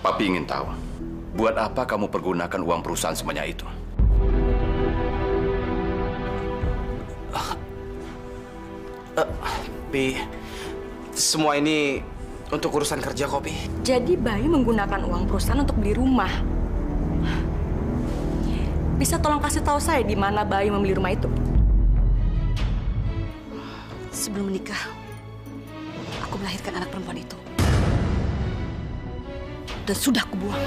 Papi ingin tahu, buat apa kamu pergunakan uang perusahaan sebanyak itu? Pi, semua ini untuk urusan kerja kok, Pi. Jadi Bayu menggunakan uang perusahaan untuk beli rumah. Bisa tolong kasih tahu saya di mana Bayu membeli rumah itu? Sebelum menikah, aku melahirkan anak perempuan itu. Dan sudah aku buang.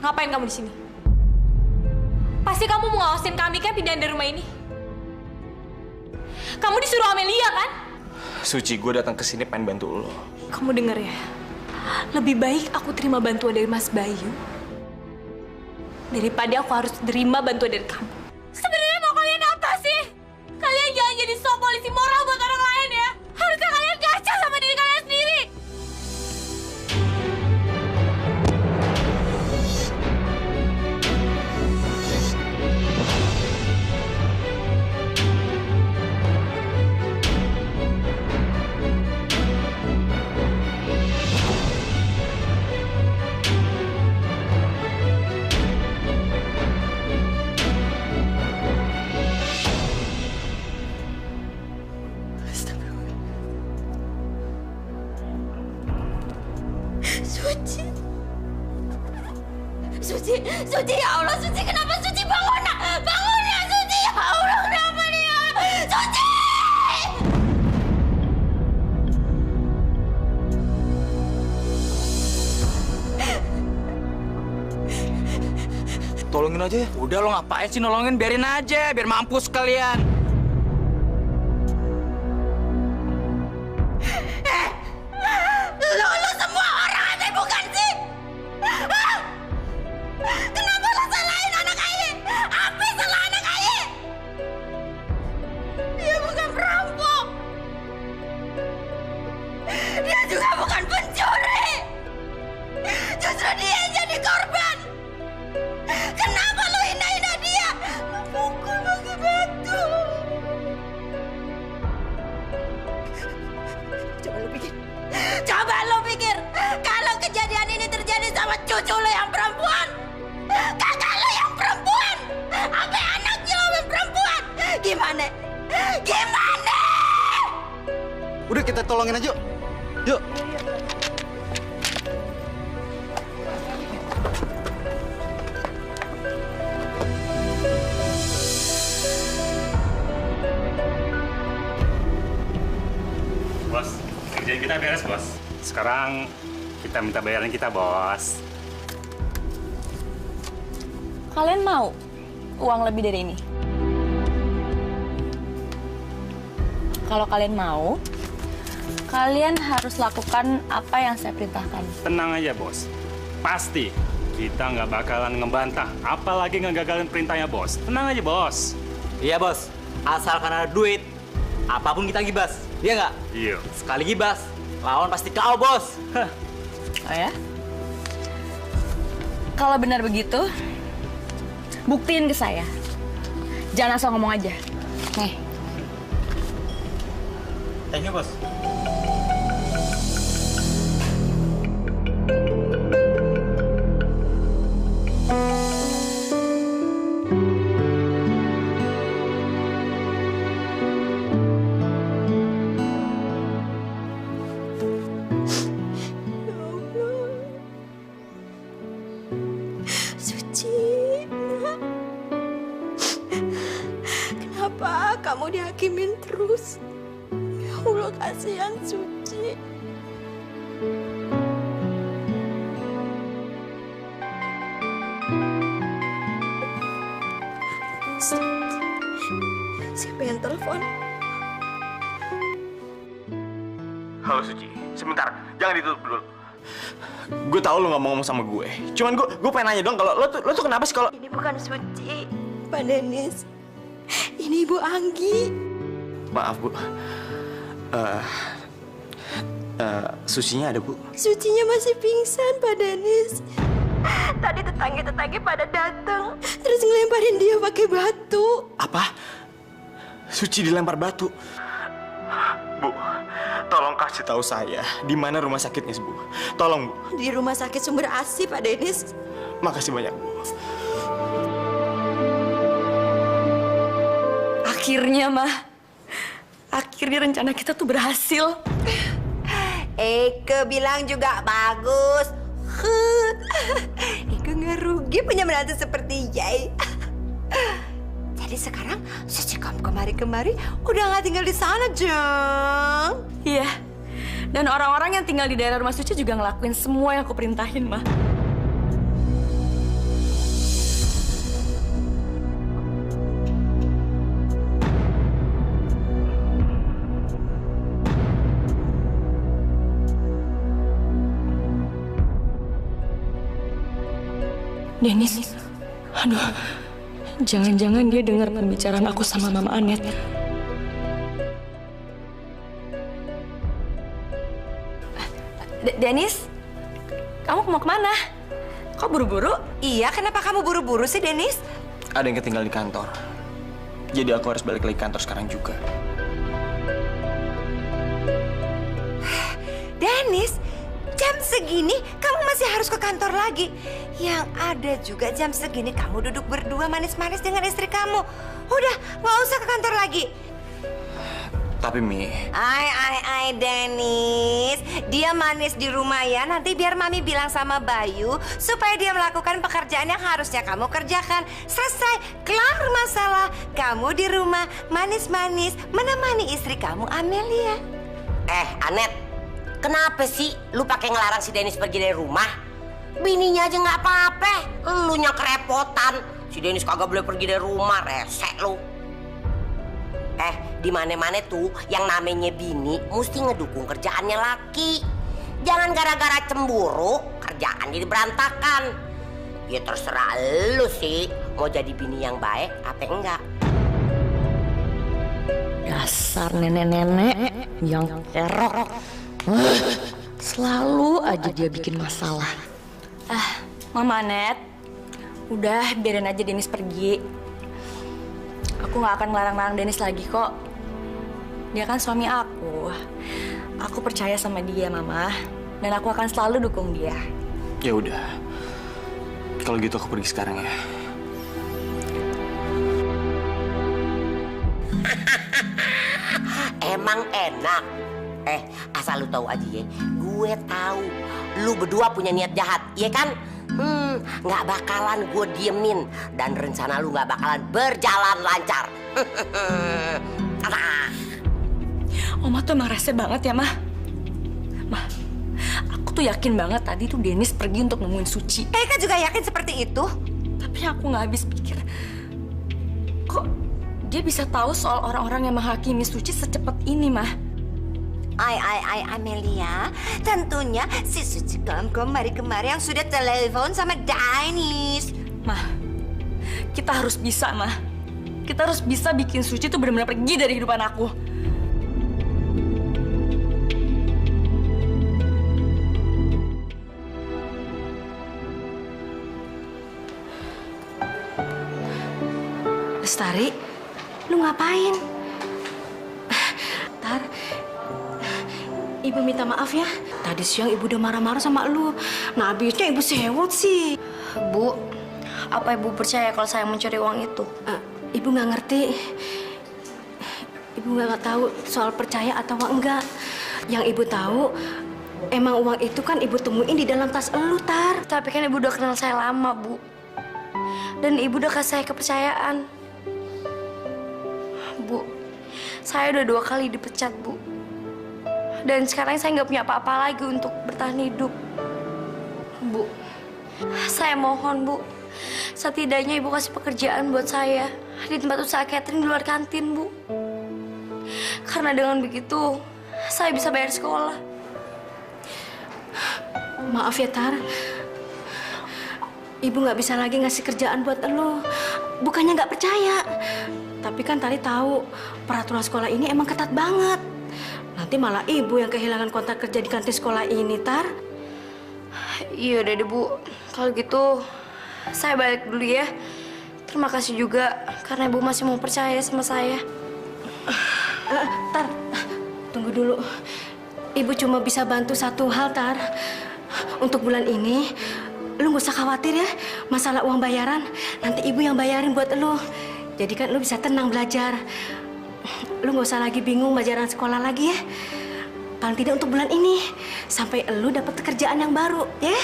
Ngapain kamu di sini? Pasti kamu mau ngawasin kami kan pindahan dari rumah ini? Kamu disuruh Amelia kan? Suci, gue datang ke sini pengen bantu lo. Kamu denger ya? Lebih baik aku terima bantuan dari Mas Bayu daripada aku harus terima bantuan dari kamu. Sebenarnya mau kalian apa sih? Kalian jangan jadi sok polisi moral buat orang lain ya. Harusnya kalian gacha sama diri kalian sendiri. Suci, ya Allah, Suci, kenapa Suci bangun nak? Bangun ya, Suci, ya Allah, kenapa dia? Suci! Tolongin aja ya. Udah lo ngapain sih nolongin? Biarin aja, biar mampus kalian. Lu semua orang ada bukan sih? Hah? Kenapa lu salahin anak Aye? Apa salah anak Aye? Dia bukan perampok. Dia juga bukan pencuri. Justru dia yang jadi korban. Kenapa lu hina-hina dia? Lu pukul pakai batu. Coba lu pikir, kalau kejadian ini terjadi sama cucu lu yang perempuan, kakak lu yang perempuan, sampai anaknya lu yang perempuan, gimana? Gimana? Udah kita tolongin aja. Yuk. Bos, kerjaan kita beres, Bos. Sekarang kita minta bayaran kita, Bos. Kalian mau uang lebih dari ini? Kalau kalian mau, kalian harus lakukan apa yang saya perintahkan. Tenang aja, Bos. Pasti kita nggak bakalan ngebantah, apalagi ngegagalin perintahnya, Bos. Tenang aja, Bos. Iya, Bos. Asalkan ada duit, apapun kita gibas. Iya nggak? Iya. Sekali gibas, lawan pasti kau, Bos. Oh ya? Kalau benar begitu, buktiin ke saya. Jangan asal ngomong aja. Nih. Thank you, Bos. Kenapa kamu dihakimin terus? Ya Allah, kasihan Suci. Siapa yang telepon? Halo Suci, sebentar, jangan ditutup dulu. Gue tahu lo nggak mau ngomong sama gue. Cuman gue pengen nanya dong, kalau lo tuh kenapa sih kalau... Ini bukan Suci, Pak Denis. Ini Ibu Anggi. Maaf Bu, Sucinya ada Bu? Sucinya masih pingsan, Pak Denis. Tadi tetangga-tetangga pada datang, terus ngelemparin dia pakai batu. Apa? Suci dilempar batu? Bu, tolong kasih kasih tahu saya di mana rumah sakitnya, Bu. Tolong, Bu. Di rumah sakit Sumber Asi, Pak Denis. Makasih banyak, Bu. Akhirnya, Mah. Akhirnya rencana kita tuh berhasil. Eke bilang juga bagus. Eke nggak rugi punya menantu seperti Yai. Jadi sekarang Suci kamu kemari-kemari udah nggak tinggal di sana, Jeng. Iya. Dan orang-orang yang tinggal di daerah rumah Suci juga ngelakuin semua yang aku perintahin, Mah. Denis, aduh, jangan-jangan dia dengar pembicaraan aku sama Mama Anet. Denis, kamu mau kemana? Kok buru-buru? Iya, kenapa kamu buru-buru sih, Denis? Ada yang ketinggal di kantor. Jadi aku harus balik lagi kantor sekarang juga. Denis, jam segini kamu masih harus ke kantor lagi. Yang ada juga jam segini kamu duduk berdua manis-manis dengan istri kamu. Udah, nggak usah ke kantor lagi. Tapi Mi, Ai, Denis. Dia manis di rumah ya. Nanti biar Mami bilang sama Bayu supaya dia melakukan pekerjaan yang harusnya kamu kerjakan. Selesai, kelar masalah. Kamu di rumah manis-manis menemani istri kamu Amelia. Anet, kenapa sih lu pakai ngelarang si Denis pergi dari rumah? Bininya aja nggak apa-apa, lu nya kerepotan. Si Denis kagak boleh pergi dari rumah, resek lu. Di mana-mana tuh yang namanya bini mesti ngedukung kerjaannya laki. Jangan gara-gara cemburu kerjaan jadi berantakan. Ya terserah lu sih mau jadi bini yang baik apa enggak. Dasar nenek-nenek yang kerok. Selalu aja dia bikin masalah. Mama Anet, udah biarin aja Denis pergi. Aku nggak akan ngelarang-larang Denis lagi kok. Dia kan suami aku. Aku percaya sama dia, Mama. Dan aku akan selalu dukung dia. ya udah. Kalau gitu aku pergi sekarang ya. Emang enak. Asal lu tahu aja ya, gue tahu lu berdua punya niat jahat, iya kan? Nggak bakalan gue diemin dan rencana lu nggak bakalan berjalan lancar. Oma tuh emang rese banget ya, Mah. Mah, aku tuh yakin banget tadi tuh Denis pergi untuk nemuin Suci. Eka juga yakin seperti itu. Tapi aku nggak habis pikir, kok dia bisa tahu soal orang-orang yang menghakimi Suci secepat ini, Mah. Amelia, tentunya si Suci kemari-kemari yang sudah telepon sama Denis. Mah, kita harus bisa, Mah. Kita harus bisa bikin Suci tuh benar-benar pergi dari kehidupan aku. Lestari, lu ngapain? Tar, Ibu minta maaf ya. Tadi siang Ibu udah marah-marah sama lu. Nah, habisnya Ibu sewot sih. Bu, apa Ibu percaya kalau saya mencuri uang itu? Ibu nggak ngerti. Ibu nggak tahu soal percaya atau enggak. Yang Ibu tahu, emang uang itu kan Ibu temuin di dalam tas elu, Tar. Tapi kan Ibu udah kenal saya lama, Bu. Dan Ibu udah kasih saya kepercayaan. Bu, saya udah 2 kali dipecat, Bu. Dan sekarang saya nggak punya apa-apa lagi untuk bertahan hidup. Bu, saya mohon, Bu. Setidaknya Ibu kasih pekerjaan buat saya di tempat usaha catering di luar kantin, Bu. Karena dengan begitu, saya bisa bayar sekolah. Maaf ya, Tar. Ibu nggak bisa lagi ngasih kerjaan buat lo. Bukannya nggak percaya. Tapi kan Tari tahu peraturan sekolah ini emang ketat banget. Nanti malah Ibu yang kehilangan kontrak kerja di kantin sekolah ini, Tar. Iya udah deh, Bu. Kalau gitu, saya balik dulu ya. Terima kasih juga karena Ibu masih mau percaya sama saya. Tar, tunggu dulu. Ibu cuma bisa bantu satu hal, Tar. Untuk bulan ini, lu gak usah khawatir ya masalah uang bayaran. Nanti ibu yang bayarin buat lu. Jadi kan lu bisa tenang belajar. Lu gak usah lagi bingung bayaran sekolah lagi ya. Paling tidak untuk bulan ini. Sampai lu dapat pekerjaan yang baru, ya.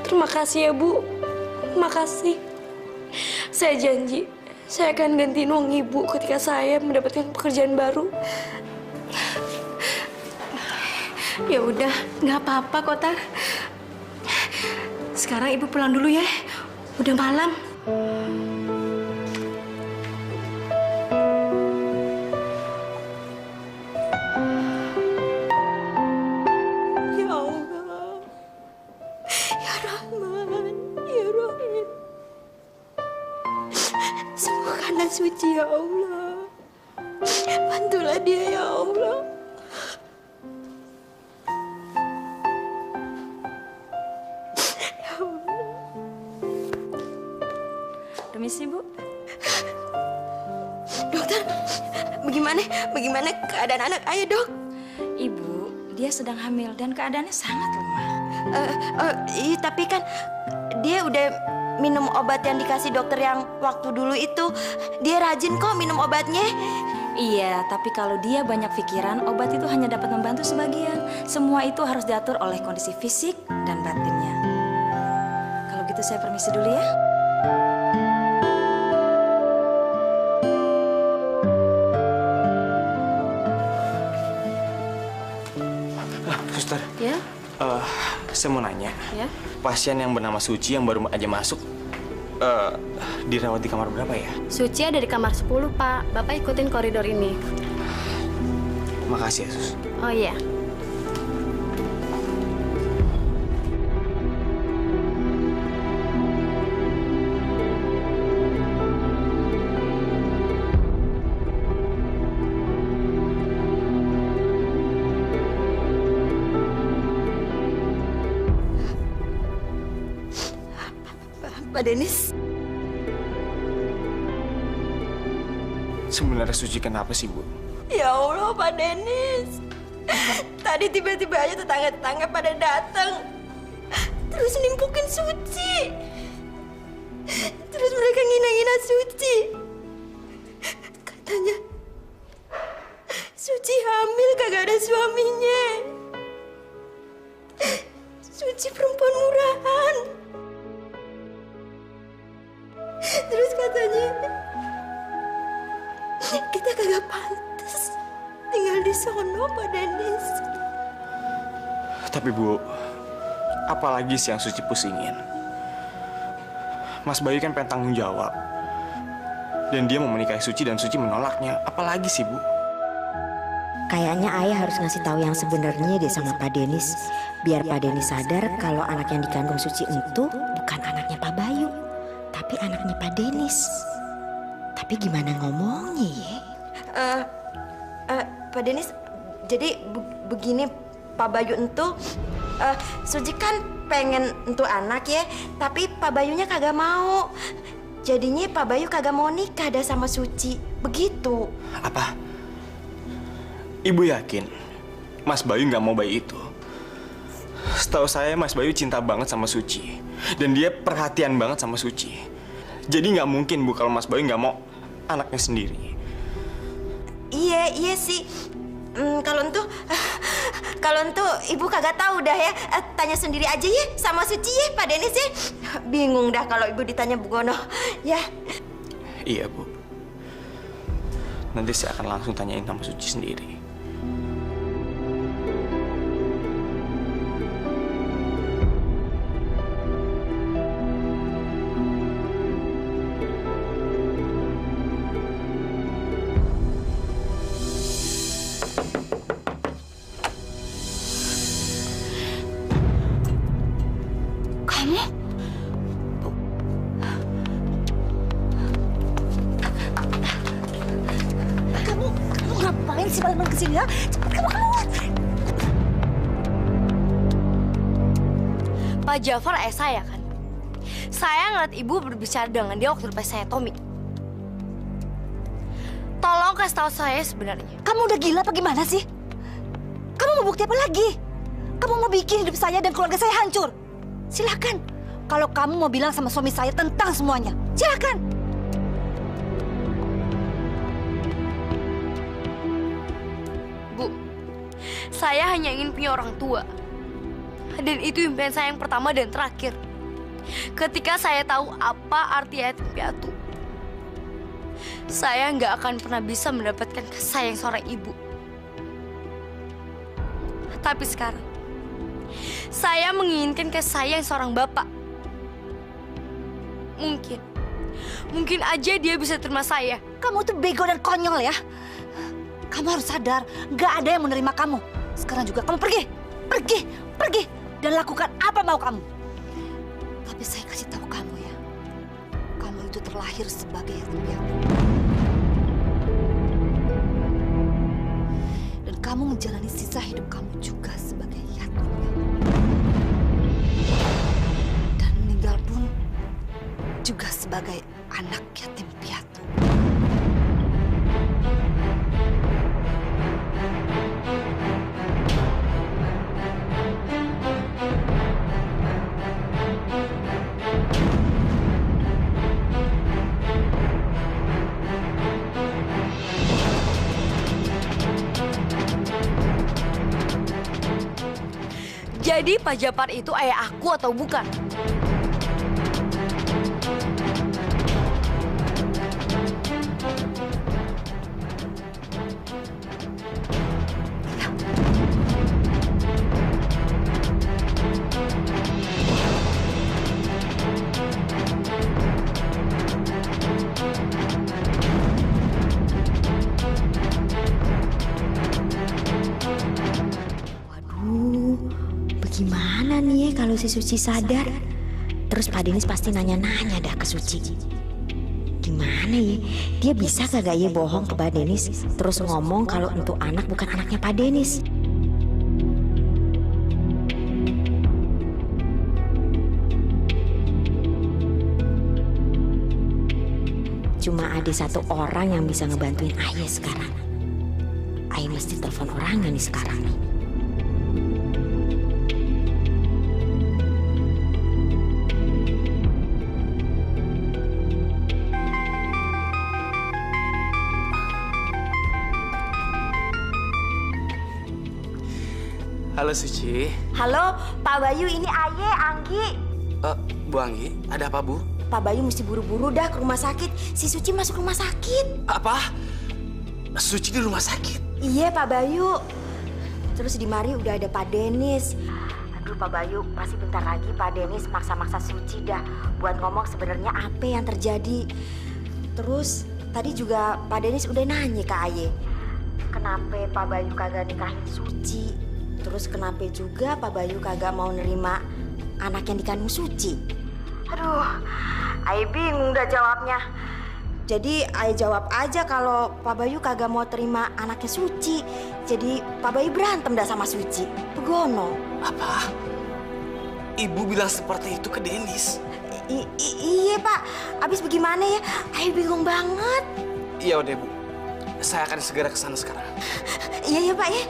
Terima kasih ya, Bu. Makasih. Saya janji, saya akan gantiin uang Ibu ketika saya mendapatkan pekerjaan baru. Ya udah, nggak apa-apa kok, Tar. Sekarang Ibu pulang dulu ya. Udah malam. Ya Allah, Ya Rahman, Ya Rahim. Sembuhkanlah Suci ya Allah. Bantulah dia ya Allah. Permisi, Bu. Dokter, bagaimana keadaan anak ayah, Dok? Ibu, dia sedang hamil dan keadaannya sangat lemah. Iya, tapi kan dia udah minum obat yang dikasih dokter yang waktu dulu itu. Dia rajin kok minum obatnya. Iya, tapi kalau dia banyak pikiran, obat itu hanya dapat membantu sebagian. Semua itu harus diatur oleh kondisi fisik dan batinnya. Kalau gitu saya permisi dulu ya. Suster. Ya? Saya mau nanya. Ya? Pasien yang bernama Suci yang baru aja masuk, dirawat di kamar berapa ya? Suci ada di kamar 10, Pak. Bapak ikutin koridor ini. Makasih ya, Sus. Oh iya. Pak Denis, Sebenarnya Suci kenapa sih, Bu? ya Allah Pak Denis. Tadi tiba-tiba aja tetangga-tetangga pada datang. Terus nimpukin Suci. Terus mereka ngina-ngina Suci. Katanya Suci hamil kagak ada suaminya. Suci perempuan murahan. Terus katanya kita kagak pantas tinggal di sono, Pak Denis. Tapi Bu, apalagi sih yang Suci pusingin? Mas Bayu kan pengen tanggung jawab. Dan dia mau menikahi Suci dan Suci menolaknya. Apalagi sih, Bu? Kayaknya ayah harus ngasih tahu yang sebenarnya deh sama Pak Denis. Biar Pak Denis sadar kalau anak yang dikandung Suci itu bukan anaknya Pak Bayu, tapi anaknya Pak Denis. Tapi gimana ngomongnya ya? Pak Denis, jadi begini Pak Bayu entu, Suci kan pengen entu anak ya, tapi Pak Bayunya kagak mau. Jadinya Pak Bayu kagak mau nikah dah sama Suci, begitu. Apa? Ibu yakin Mas Bayu nggak mau bayi itu? Setahu saya Mas Bayu cinta banget sama Suci. Dan dia perhatian banget sama Suci. Jadi nggak mungkin, Bu, kalau Mas Bayu nggak mau anaknya sendiri. Iya sih. Kalau entu ibu kagak tahu dah ya. Tanya sendiri aja ya sama Suci ya, Pak Denis ya. Bingung dah kalau ibu ditanya Bu Gono. Ya. Iya, Bu. Nanti saya akan langsung tanyain sama Suci sendiri. Ngapain sih balik kesini ya? Cepat kamu keluar. Pak Jafar saya kan? Saya ngeliat ibu berbicara dengan dia waktu lepas saya Tommy. Tolong kasih tahu saya sebenarnya. Kamu udah gila apa gimana sih? Kamu mau bukti apa lagi? Kamu mau bikin hidup saya dan keluarga saya hancur? Silakan. Kalau kamu mau bilang sama suami saya tentang semuanya, silakan. Bu, saya hanya ingin punya orang tua. Dan itu impian saya yang pertama dan terakhir. Ketika saya tahu apa arti yatim piatu, saya nggak akan pernah bisa mendapatkan kasih sayang seorang ibu. Tapi sekarang, saya menginginkan kasih sayang seorang bapak. Mungkin aja dia bisa terima saya. Kamu tuh bego dan konyol ya. Kamu harus sadar, nggak ada yang menerima kamu. Sekarang juga kamu pergi, dan lakukan apa mau kamu. Tapi saya kasih tahu kamu ya, kamu itu terlahir sebagai yatim piatu. Dan kamu menjalani sisa hidup kamu juga sebagai yatim piatu. Dan meninggal pun juga sebagai anak yatim piatu. Jadi Pak Japar itu ayah aku atau bukan? Gimana nih ya kalau si Suci sadar? Terus Pak Denis pasti nanya-nanya dah ke Suci. Gimana ya? Dia bisa kagak ya bohong ke Pak Denis terus ngomong kalau untuk anak bukan anaknya Pak Denis? Cuma ada satu orang yang bisa ngebantuin Ayah sekarang. Ayah mesti telepon orangnya nih sekarang nih. Halo Suci. Halo, Pak Bayu, ini Aye, Anggi. Bu Anggi, ada apa Bu? Pak Bayu mesti buru-buru dah ke rumah sakit. Si Suci masuk rumah sakit. Apa? Suci di rumah sakit? Iya, Pak Bayu. Terus di mari udah ada Pak Denis. Aduh, Pak Bayu, pasti bentar lagi Pak Denis maksa-maksa Suci dah buat ngomong sebenarnya apa yang terjadi. Terus tadi juga Pak Denis udah nanya ke Aye, kenapa Pak Bayu kagak nikahin Suci? Terus kenapa juga Pak Bayu kagak mau nerima anak yang dikandung Suci? Aduh, Aye bingung dah jawabnya. Jadi Aye jawab aja kalau Pak Bayu kagak mau terima anaknya Suci. Jadi Pak Bayu berantem dah sama Suci. Begono. Apa? Ibu bilang seperti itu ke Denis? Iya Pak, abis bagaimana ya? Aye bingung banget. Iya udah Bu, saya akan segera ke sana sekarang. Iya Pak ya.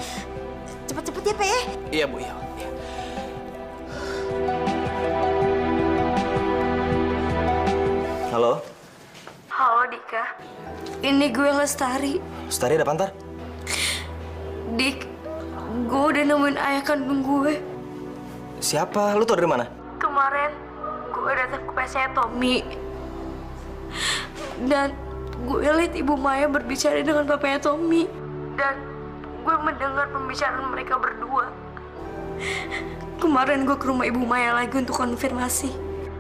Cepet-cepet ya Pak ya. Iya Bu, iya. Halo? Halo Dika, ini gue Lestari. Lestari ada Pantar? Dik, gue udah nemuin ayah kandung gue. Siapa? Lu tau dari mana? Kemarin gue datang ke pesnya Tommy. Dan gue lihat Ibu Maya berbicara dengan papanya Tommy. Dan gue mendengar pembicaraan mereka berdua. Kemarin gue ke rumah Ibu Maya lagi untuk konfirmasi.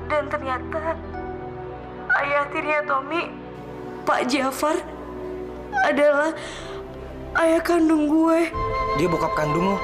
Dan ternyata ayah tirinya Tommy, Pak Jafar, adalah ayah kandung gue. Dia bokap kandung lo?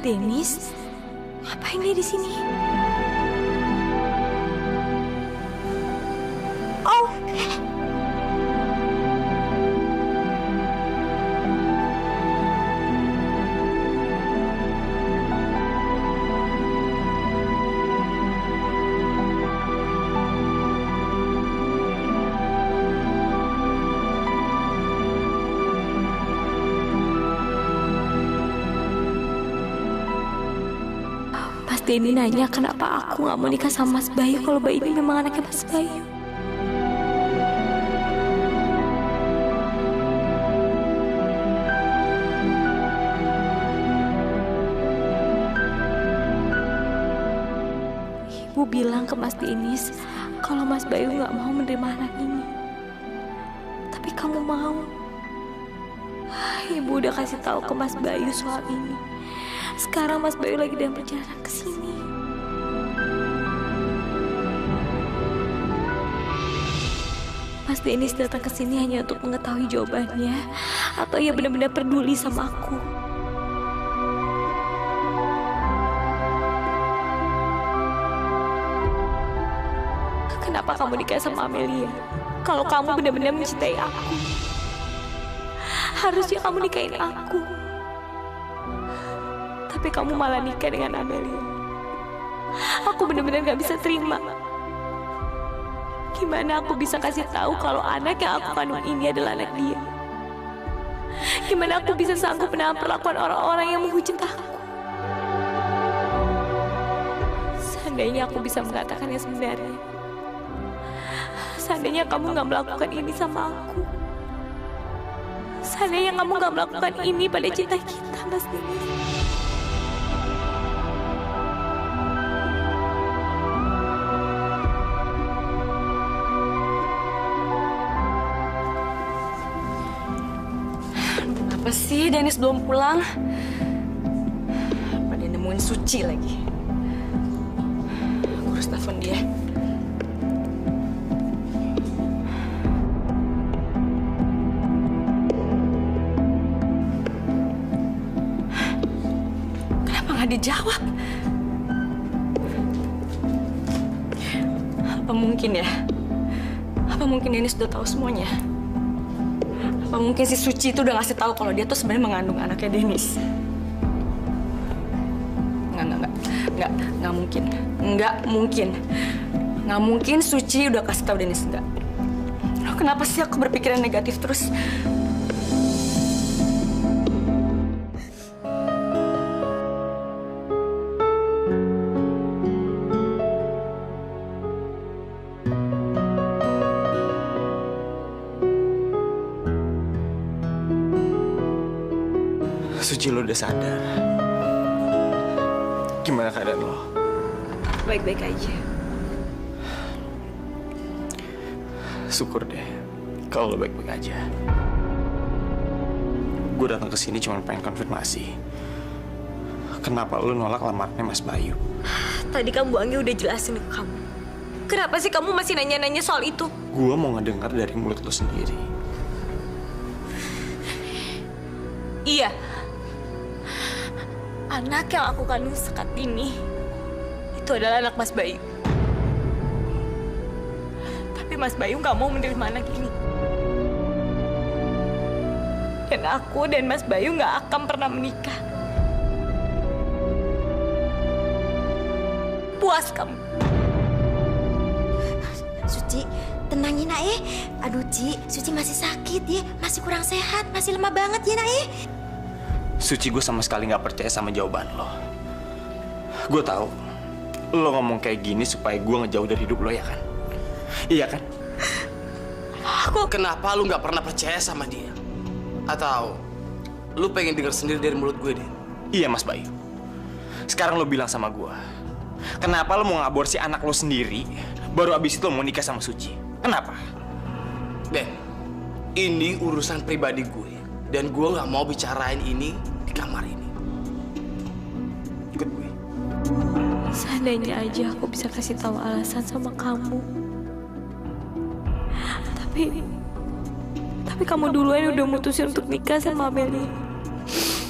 Denis? Ngapain dia di sini? Oh. Denny nanya kenapa aku nggak mau nikah sama Mas Bayu kalau Bayu ini memang anaknya Mas Bayu. Ibu bilang ke Mas Denis kalau Mas Bayu nggak mau menerima anak ini. Tapi kamu mau. Ibu udah kasih tahu ke Mas Bayu soal ini. Sekarang Mas Bayu lagi dalam perjalanan ke sini. Mas Denis datang ke sini hanya untuk mengetahui jawabannya, atau ia benar-benar peduli sama aku. Kenapa kamu nikah sama Amelia? Kalau kamu benar-benar mencintai aku, harusnya kamu nikahin aku. Tapi kamu malah nikah dengan Amelia. Aku benar-benar gak bisa terima. Gimana aku bisa kasih tahu kalau anak yang aku kandung ini adalah anak dia? Gimana aku bisa sanggup menahan perlakuan orang-orang yang menghujat aku? Seandainya aku bisa mengatakan yang sebenarnya. Seandainya kamu gak melakukan ini sama aku. Seandainya kamu gak melakukan ini pada cinta kita, Mas Denis. Apa sih Denis belum pulang? Apa dia nemuin Suci lagi? Aku harus telepon dia. Kenapa nggak dijawab? Apa mungkin ya? Apa mungkin Denis udah tahu semuanya? Apa mungkin si Suci itu udah ngasih tahu kalau dia tuh sebenarnya mengandung anaknya Denis? Nggak mungkin. Nggak mungkin Suci udah kasih tahu Denis, nggak. Kenapa sih aku berpikiran negatif terus? Suci, lo udah sadar? Gimana keadaan lo? Baik-baik aja. Syukur deh kalau lo baik-baik aja. Gue datang ke sini cuma pengen konfirmasi. Kenapa lo nolak lamarannya Mas Bayu? Tadi kan Bu Anggi udah jelasin ke kamu. Kenapa sih kamu masih nanya-nanya soal itu? Gue mau ngedengar dari mulut lo sendiri. Iya. Anak yang aku kandung saat ini itu adalah anak Mas Bayu. Tapi Mas Bayu nggak mau menerima anak ini. Dan aku dan Mas Bayu nggak akan pernah menikah. Puas kamu? Suci, tenangin nak Aduh Ci, Suci masih sakit ya, masih kurang sehat, masih lemah banget ya nak Suci, gue sama sekali nggak percaya sama jawaban lo. Gue tahu lo ngomong kayak gini supaya gue ngejauh dari hidup lo, ya kan? Iya kan? Kenapa lu nggak pernah percaya sama dia? Atau lu pengen dengar sendiri dari mulut gue deh? Iya Mas Bayu. Sekarang lo bilang sama gue, kenapa lo mau ngaborsi anak lo sendiri, baru abis itu lo mau nikah sama Suci? Kenapa? Ben, ini urusan pribadi gue. Dan gue nggak mau bicarain ini di kamar ini. Ikut gue. Seandainya aja aku bisa kasih tahu alasan sama kamu. Tapi kamu duluan udah mutusin untuk nikah sama Amelia.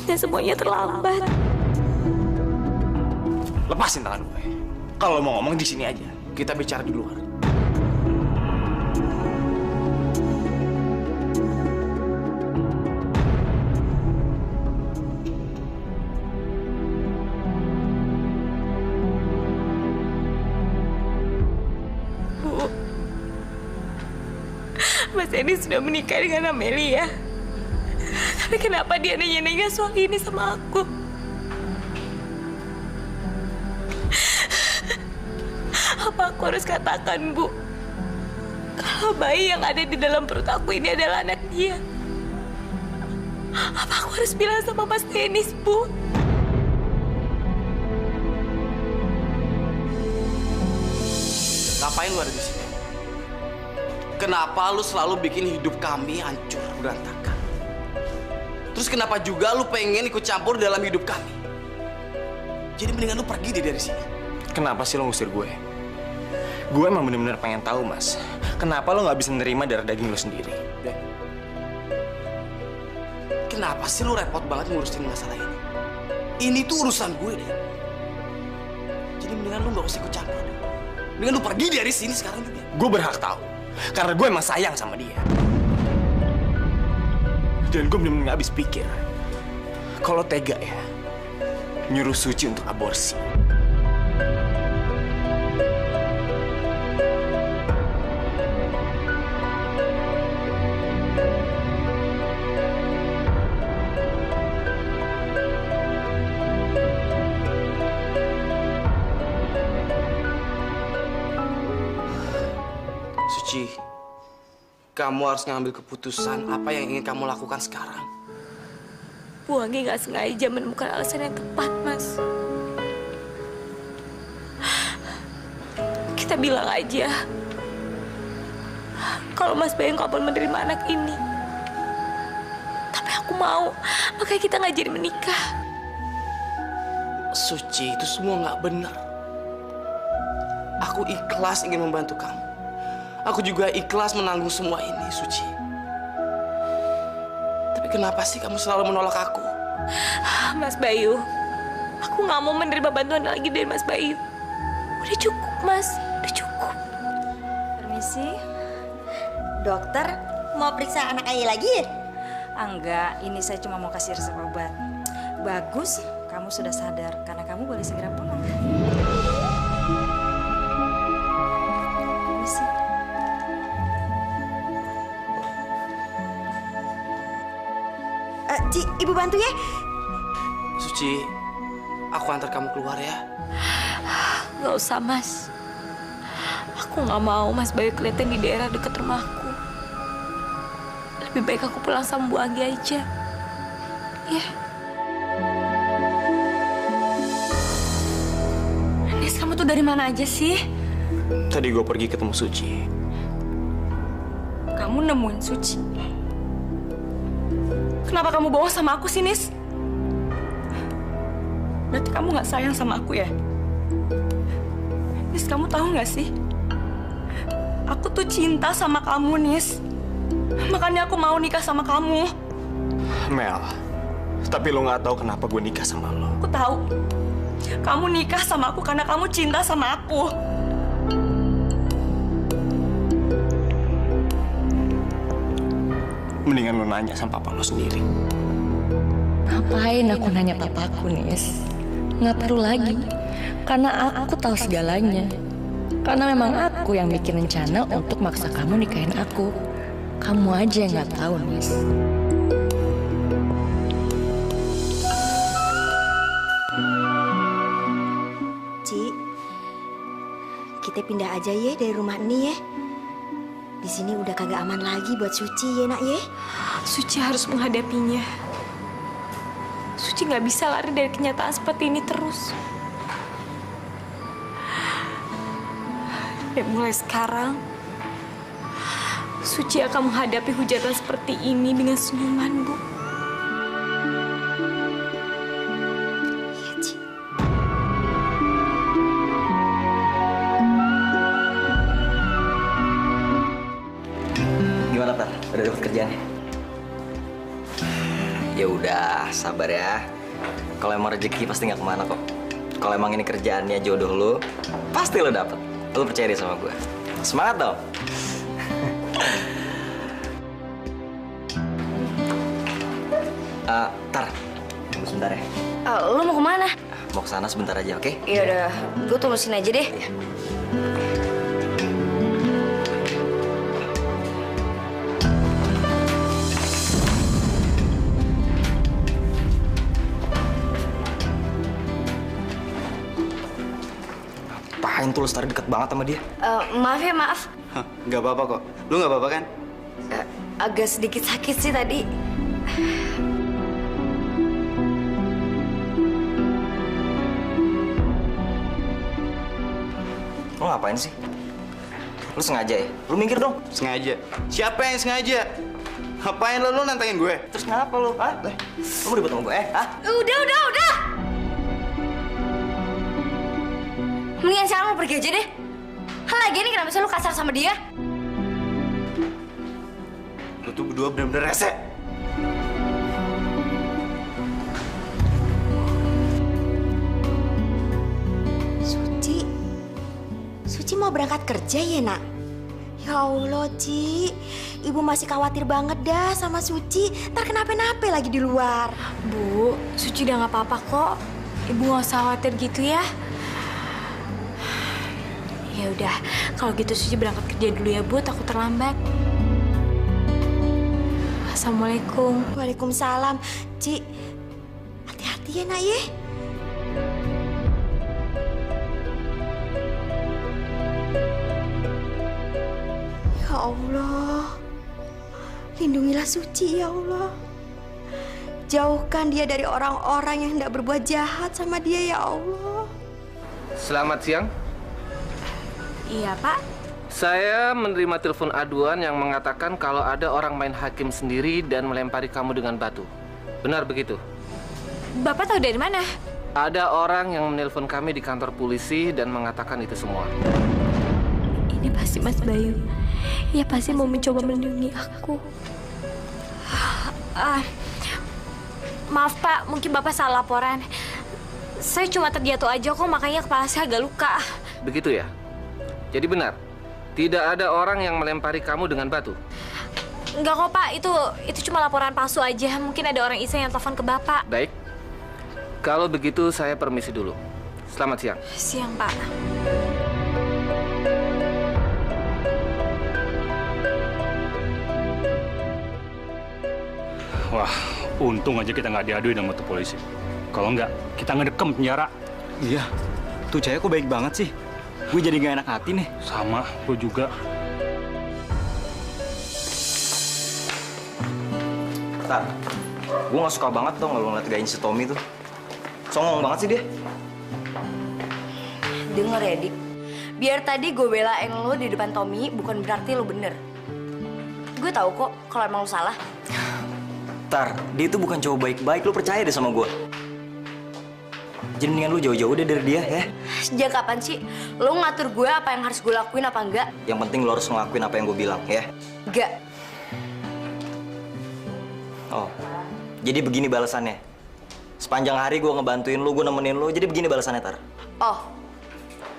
Dan semuanya terlambat. lepasin tangan gue. Kalau mau ngomong di sini aja. Kita bicara di luar. Bu, Mas Dennis sudah menikah dengan Amelia. Tapi kenapa dia nanya-nanya soal ini sama aku? Apa aku harus katakan, Bu, kalau bayi yang ada di dalam perut aku ini adalah anak dia? Apa aku harus bilang sama Mas Dennis, Bu? Ngapain lu ada di sini? Kenapa lu selalu bikin hidup kami hancur berantakan? Terus kenapa juga lu pengen ikut campur dalam hidup kami? Jadi mendingan lu pergi dari sini. Kenapa sih lo ngusir gue? Gue emang bener-bener pengen tahu, Mas. Kenapa lo nggak bisa nerima darah daging lo sendiri? Dan kenapa sih lu repot banget ngurusin masalah ini? Ini tuh urusan gue deh. Jadi mendingan lu nggak usah ikut campur deh. Mendingan lu pergi dari sini sekarang juga. Gue berhak tahu. Karena gue emang sayang sama dia. Dan gue bener-bener nggak habis pikir. Kalau tega ya, nyuruh Suci untuk aborsi. Suci, kamu harus ngambil keputusan apa yang ingin kamu lakukan sekarang. Bu Anggi nggak sengaja menemukan alasan yang tepat, Mas. Kita bilang aja kalau Mas Bayu nggak mau menerima anak ini. Tapi aku mau, makanya kita nggak jadi menikah. Suci, itu semua nggak benar. Aku ikhlas ingin membantu kamu. Aku juga ikhlas menanggung semua ini, Suci. Tapi kenapa sih kamu selalu menolak aku? Mas Bayu, aku nggak mau menerima bantuan lagi dari Mas Bayu. Udah cukup, Mas. Udah cukup. Permisi. Dokter, mau periksa anak Ayah lagi? Enggak, ini saya cuma mau kasih resep obat. Bagus, kamu sudah sadar karena kamu boleh segera pulang. Permisi. Ci, Ibu bantu ya. Suci, aku antar kamu keluar ya. Nggak usah, Mas. Aku nggak mau Mas Bayu kelihatan di daerah dekat rumahku. Lebih baik aku pulang sama Bu Anggi aja. Ya. Nis, kamu tuh dari mana aja sih? Tadi gue pergi ketemu Suci. Kamu nemuin Suci. Kenapa kamu bohong sama aku sih, Nis? Berarti kamu nggak sayang sama aku ya? Nis, kamu tahu nggak sih? Aku tuh cinta sama kamu, Nis. Makanya aku mau nikah sama kamu. Mel, tapi lo nggak tahu kenapa gue nikah sama lo. Aku tahu. Kamu nikah sama aku karena kamu cinta sama aku. Mendingan lo nanya sama papa lo sendiri. Ngapain aku nanya papaku, Nis? Nggak perlu lagi. Karena aku tahu segalanya. Karena memang aku yang bikin rencana untuk maksa kamu nikahin aku. Kamu aja yang nggak tahu, Nis. Ci, kita pindah aja ya dari rumah ini ya. Di sini udah kagak aman lagi buat Suci ya, Nak ya. Suci harus menghadapinya. Suci nggak bisa lari dari kenyataan seperti ini terus. Dan mulai sekarang, Suci akan menghadapi hujatan seperti ini dengan senyuman, Bu. Iya, Ci. Gimana, Tar? Udah dapat kerjaannya? Ya udah, sabar ya. Kalau emang rezeki pasti nggak kemana kok. Kalau emang ini kerjaannya jodoh lo, pasti lo dapet. Lo percaya deh sama gue. Semangat dong. Tar, tunggu sebentar ya. Lo mau kemana? Mau ke sana sebentar aja, oke? Iya udah, gue tunggu sini aja deh. Iya. Apain tuh Lestari deket banget sama dia? Maaf ya, maaf. Nggak apa-apa kok. Lu nggak apa-apa kan? Agak sedikit sakit sih tadi. Lo ngapain sih? Lo sengaja ya? Lo minggir dong. Sengaja. Siapa yang sengaja? Ngapain lo nantangin gue? Terus ngapa lo? Hah? Lo mau ribut sama gue? Hah? Udah. Mendingan sekarang lo pergi aja deh. Lagi ini kenapa sih lo kasar sama dia? Lo tuh berdua bener-bener rese. Suci mau berangkat kerja ya, Nak? Ya Allah, Ci. Ibu masih khawatir banget dah sama Suci. Ntar kenapa-napa lagi di luar. Bu, Suci udah nggak apa-apa kok. Ibu nggak usah khawatir gitu ya. Ya udah, kalau gitu Suci berangkat kerja dulu ya, Bu. Takut terlambat. Assalamualaikum. Waalaikumsalam. Ci, hati-hati ya, Nak ya. Ya Allah, lindungilah Suci ya Allah. Jauhkan dia dari orang-orang yang hendak berbuat jahat sama dia ya Allah. Selamat siang. Iya, Pak. Saya menerima telepon aduan yang mengatakan kalau ada orang main hakim sendiri dan melempari kamu dengan batu. Benar begitu? Bapak tahu dari mana? Ada orang yang menelpon kami di kantor polisi dan mengatakan itu semua. Ini pasti Mas Bayu. Ia pasti mau mencoba melindungi aku. Maaf Pak, mungkin Bapak salah laporan. Saya cuma terjatuh aja kok, makanya kepala saya agak luka. Begitu ya? Jadi benar, tidak ada orang yang melempari kamu dengan batu? Enggak kok Pak, itu cuma laporan palsu aja. Mungkin ada orang iseng yang telepon ke Bapak. Baik, kalau begitu saya permisi dulu. Selamat siang. Siang Pak. Wah, untung aja kita nggak diaduin sama tuh polisi. Kalau nggak, kita ngedekem penjara. Iya, tuh cewek kok baik banget sih. Gue jadi gak enak hati nih. Sama, gue juga. Tar, gue gak suka banget dong kalau ngeliat gayanya si Tommy tuh. Songong banget sih dia. Dengar ya, Dik. Biar tadi gue belain lo di depan Tommy, bukan berarti lo bener. Gue tahu kok kalau emang lo salah. Tar, dia itu bukan cowok baik-baik. Lu percaya deh sama gue. Jadi mendingan lu jauh-jauh deh dari dia ya. Sejak kapan sih lo ngatur gue apa yang harus gue lakuin apa enggak? Yang penting lu harus ngelakuin apa yang gue bilang ya. Enggak. Oh, jadi begini balasannya. Sepanjang hari gue ngebantuin lu, gue nemenin lu. Jadi begini balasannya, Tar. Oh,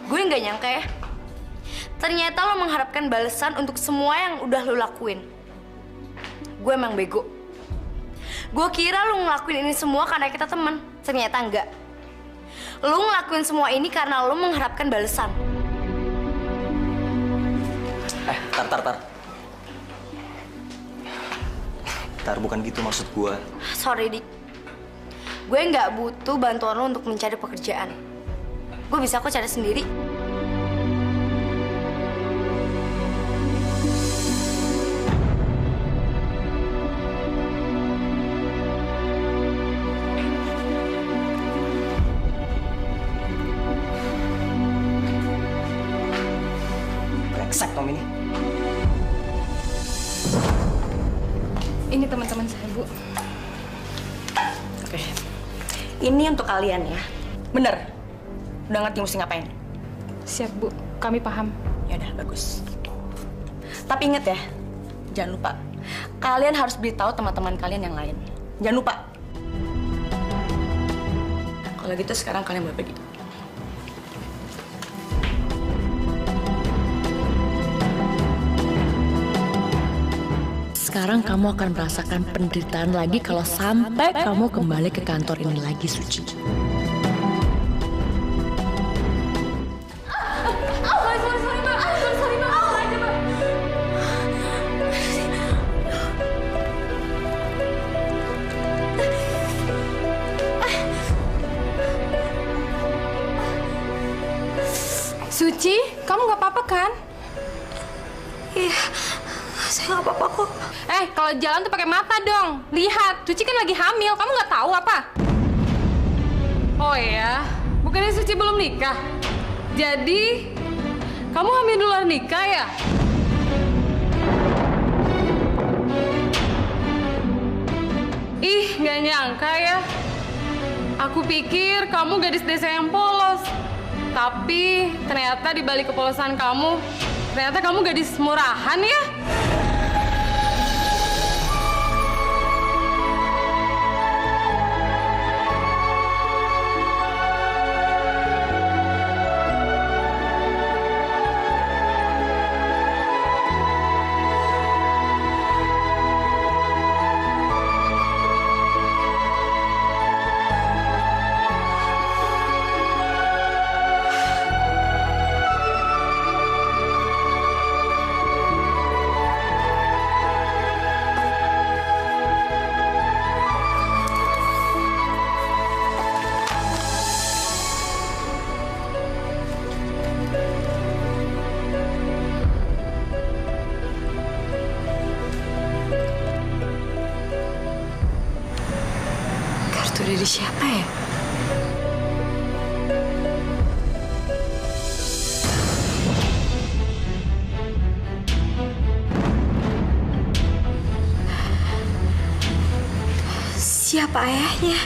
gue nggak nyangka ya. Ternyata lo mengharapkan balasan untuk semua yang udah lo lakuin. Gue emang bego. Gue kira lo ngelakuin ini semua karena kita teman. Ternyata enggak. Lo ngelakuin semua ini karena lo mengharapkan balasan. Tar. Tar, bukan gitu maksud gue. Sorry, Dik. Gue nggak butuh bantuan lo untuk mencari pekerjaan. Gue bisa kok cari sendiri. Brengsek Tom ini. Ini teman-teman saya, Bu. Oke. Ini untuk kalian ya. Bener. Udah ngerti mesti ngapain? Siap, Bu. Kami paham. Ya udah, bagus. Tapi inget ya, jangan lupa. Kalian harus beritahu teman-teman kalian yang lain. Jangan lupa. Kalau gitu sekarang kalian boleh pergi. sekarang kamu akan merasakan penderitaan lagi kalau sampai kamu kembali ke kantor ini lagi, Suci. Suci, kamu nggak apa-apa kan? Iya, saya nggak apa-apa kok. Kalau jalan tuh pakai mata dong. Lihat, Suci kan lagi hamil. Kamu nggak tahu apa? Oh ya, bukannya Suci belum nikah? Jadi, kamu hamil di luar nikah ya? Ih, nggak nyangka ya. Aku pikir kamu gadis desa yang polos. Tapi ternyata di balik kepolosan kamu, ternyata kamu gadis murahan ya? Kartu dari siapa ya? Siapa ayahnya?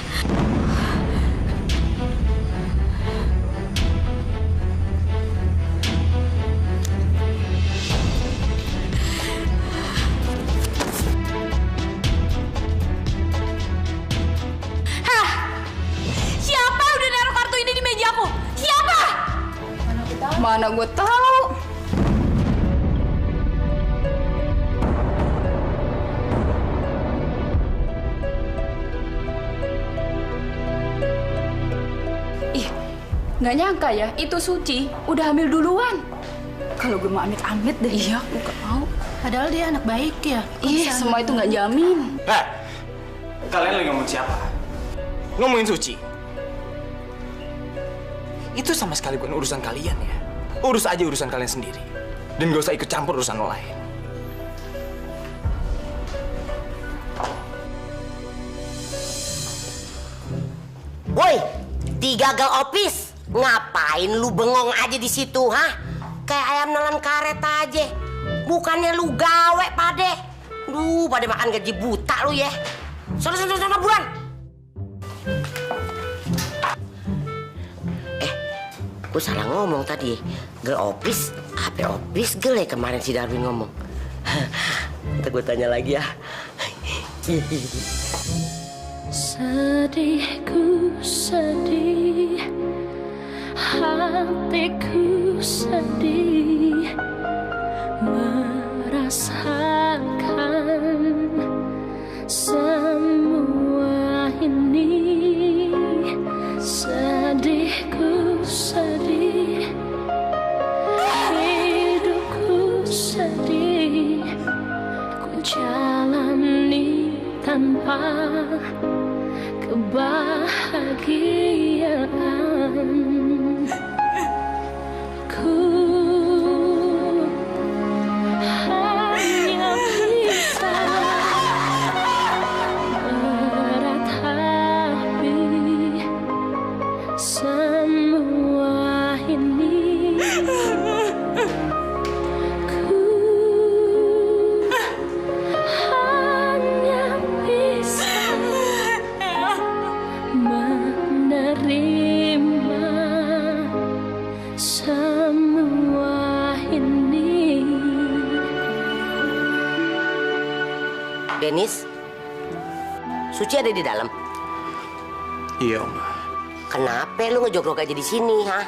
Mana gue tahu. Ih, nggak nyangka ya, itu Suci udah hamil duluan. Kalau gue mau amit-amit deh. Iya, gue gak mau. Padahal dia anak baik ya. Ih, semua itu nggak jamin. Kalian lagi ngomong siapa? Ngomongin Suci. Itu sama sekali bukan urusan kalian ya. Urus aja urusan kalian sendiri. Dan gak usah ikut campur urusan lo lain. Woi, tiga gal opis. Ngapain lu bengong aja di situ, hah? Kayak ayam nelan karet aja. Bukannya lu gawe, Pade. Pada makan gaji buta lu ya. Sono buruan. Gue salah ngomong tadi. Girl opis, apa opis girl ya kemarin si Darwin ngomong. Ntar gue tanya lagi ya. Sedihku sedih, hatiku sedih, merasakan semua ini. Sedihku sedih, hidupku sedih, ku jalani tanpa kebahagiaan. Ku hanya bisa meratapi semua ini. Ku hanya bisa menerima semua ini. Dennis, Suci ada di dalam. Iya, Om. Kenapa lu ngejogrok aja di sini, ha?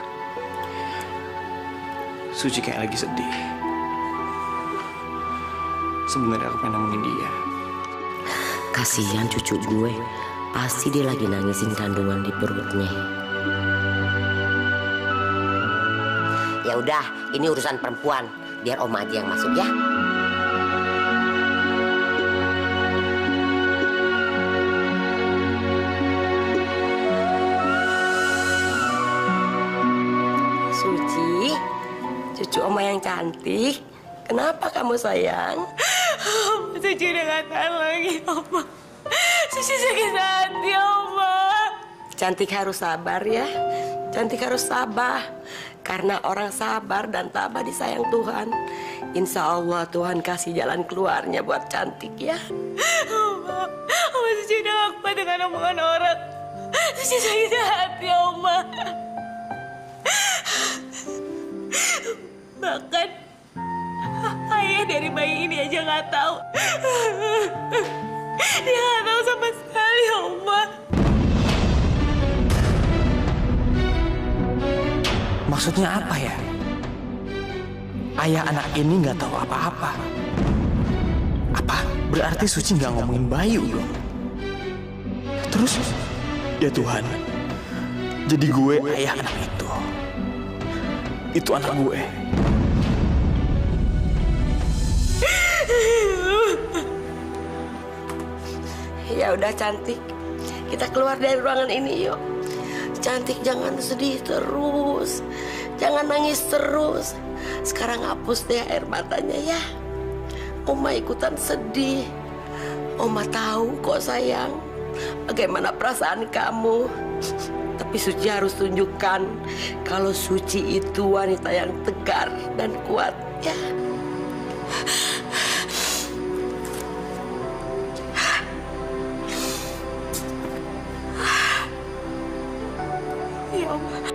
Suci kayak lagi sedih. Sebenarnya aku pengen nemenin dia. Kasihan cucu gue, pasti dia lagi nangisin kandungan di perutnya. Ya udah, ini urusan perempuan. Biar Oma aja yang masuk ya. Suci, cucu Oma yang cantik. Kenapa kamu sayang? Suci udah gak tahan lagi, Oma. Suci sakit hati, Oma. Cantik harus sabar ya. Cantik harus sabar. Karena orang sabar dan tabah disayang Tuhan. Insya Allah Tuhan kasih jalan keluarnya buat Cantik ya. Oma Suci udah gak kuat dengan omongan orang. Suci sakit hati, Oma. Bahkan ayah dari bayi ini aja gak tahu. Dia gak tahu sama sekali, Oma. Maksudnya apa ya? Ayah anak ini nggak tahu apa-apa. Apa? Berarti Suci nggak ngomongin Bayu dong? Terus? Ya Tuhan, jadi gue ayah anak itu. Itu anak gue. Ya udah Cantik, kita keluar dari ruangan ini yuk. Cantik jangan sedih terus, jangan nangis terus. Sekarang hapus deh air matanya ya. Oma ikutan sedih. Oma tahu kok sayang, bagaimana perasaan kamu. Tapi Suci harus tunjukkan kalau Suci itu wanita yang tegar dan kuat ya. Ya Allah.